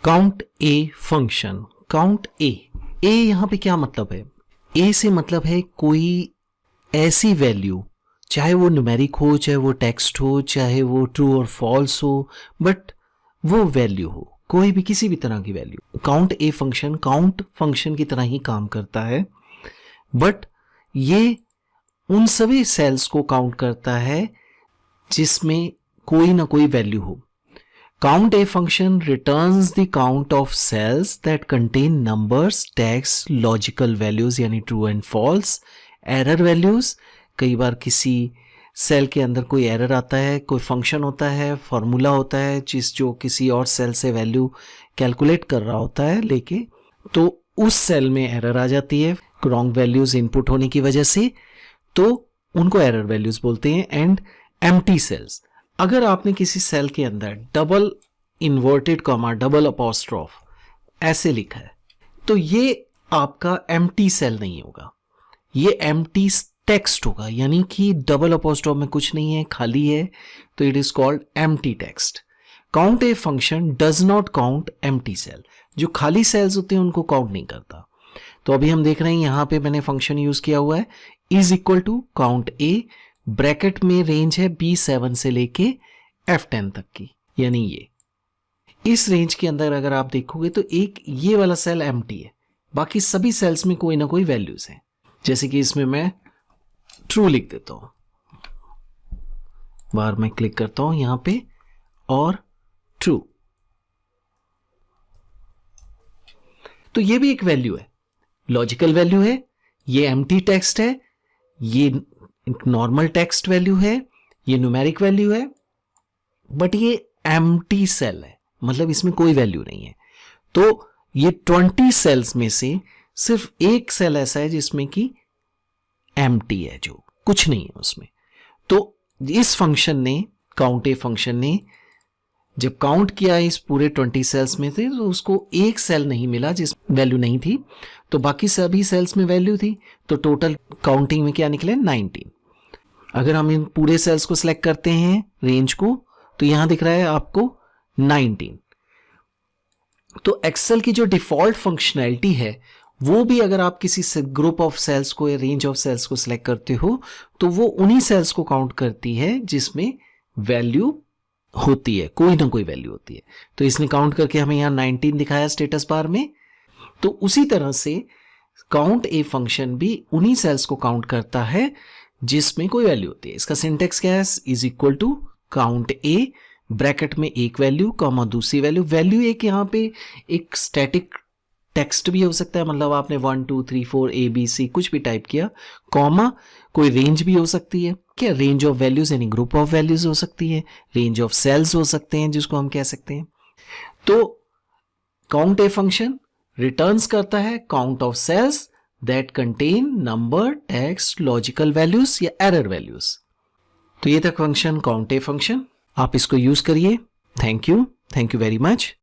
Count A function. Count ए यहां पे क्या मतलब है? ए से मतलब है कोई ऐसी वैल्यू, चाहे वो न्यूमेरिक हो, चाहे वो टेक्स्ट हो, चाहे वो ट्रू और फॉल्स हो, बट वो वैल्यू हो, कोई भी किसी भी तरह की value. Count A function count function की तरह ही काम करता है, बट ये उन सभी सेल्स को काउंट करता है जिसमें कोई ना कोई वैल्यू हो। Count A function returns the count of cells that contain numbers, text, logical values यानी true and false, error values। कई बार किसी सेल के अंदर कोई एरर आता है, कोई फंक्शन होता है, फॉर्मूला होता है जो किसी और सेल से वैल्यू कैलकुलेट कर रहा होता है लेके, तो उस सेल में एरर आ जाती है रॉन्ग वैल्यूज इनपुट होने की वजह से, तो उनको एरर वैल्यूज बोलते हैं। एंड एम्प्टी सेल्स, अगर आपने किसी सेल के अंदर डबल इन्वर्टेड कॉमा डबल अपॉस्ट्रोफ ऐसे लिखा है, तो ये आपका एम्प्टी सेल नहीं होगा, ये एम्प्टी टेक्स्ट होगा, यानी कि डबल अपॉस्ट्रोफ में कुछ नहीं है, खाली है, तो it is called empty text. Count A function does not count empty cell, जो खाली सेल्स होते हैं उनको काउंट नहीं करता। तो अभी हम देख रहे हैं यहां पे मैंने फंक्शन यूज किया हुआ है is equal to count A, bracket में रेंज है B7 से लेके F10 तक की, यानी ये इस रेंज के अंदर अगर आप देखोगे तो एक ये वाला सेल एम्प्टी है, बाकी सभी सेल्स में कोई ना कोई वैल्यूज हैं। जैसे कि इसमें मैं ट्रू लिख देता हूं, बार मैं क्लिक करता हूं यहां पे और ट्रू, तो ये भी एक वैल्यू है, लॉजिकल वैल्यू है, ये एम्प्टी टेक्स्ट है, ये नॉर्मल टेक्स्ट वैल्यू है, ये न्यूमेरिक वैल्यू है, बट ये एम्प्टी सेल है, मतलब इसमें कोई वैल्यू नहीं है। तो ये 20 सेल्स में से सिर्फ एक सेल ऐसा है जिसमें कि एम्प्टी है, जो कुछ नहीं है उसमें। तो इस फंक्शन ने, काउंट ए फंक्शन ने जब काउंट किया इस पूरे 20 सेल्स में से, तो उसको एक सेल नहीं मिला जिस वैल्यू नहीं थी, तो बाकी सभी सेल्स में वैल्यू थी, तो टोटल काउंटिंग में क्या निकले 19। अगर हम इन पूरे सेल्स को सिलेक्ट करते हैं रेंज को, तो यहां दिख रहा है आपको 19। तो एक्सेल की जो डिफॉल्ट फंक्शनैलिटी है वो भी, अगर आप किसी ग्रुप ऑफ सेल्स को या रेंज ऑफ सेल्स को सिलेक्ट करते हो, तो वो उन्हीं सेल्स को काउंट करती है जिसमें वैल्यू होती है, कोई ना कोई वैल्यू होती है। तो इसने काउंट करके हमें यहां 19 दिखाया स्टेटस बार में। तो उसी तरह से काउंट ए फंक्शन भी उन्हीं सेल्स को काउंट करता है जिसमें कोई वैल्यू होती है। इसका सिंटेक्स क्या है? Is equal to count A, bracket में एक वैल्यू कॉमा दूसरी वैल्यू। वैल्यू एक यहाँ पे एक स्टैटिक टेक्स्ट भी हो सकता है, मतलब आपने 1 2 3 4 ABC कुछ भी टाइप किया, कॉमा कोई रेंज भी हो सकती है, क्या रेंज ऑफ वैल्यूज यानी ग्रुप ऑफ वैल्यूज हो सकती है, रेंज ऑफ सेल्स हो सकते हैं जिसको हम कह सकते हैं। तो काउंट ए फंक्शन रिटर्न्स करता है count of cells that contain number, text, logical values या एरर वैल्यूज। तो ये था फंक्शन काउंट ए फंक्शन, आप इसको यूज करिए। Thank you very much.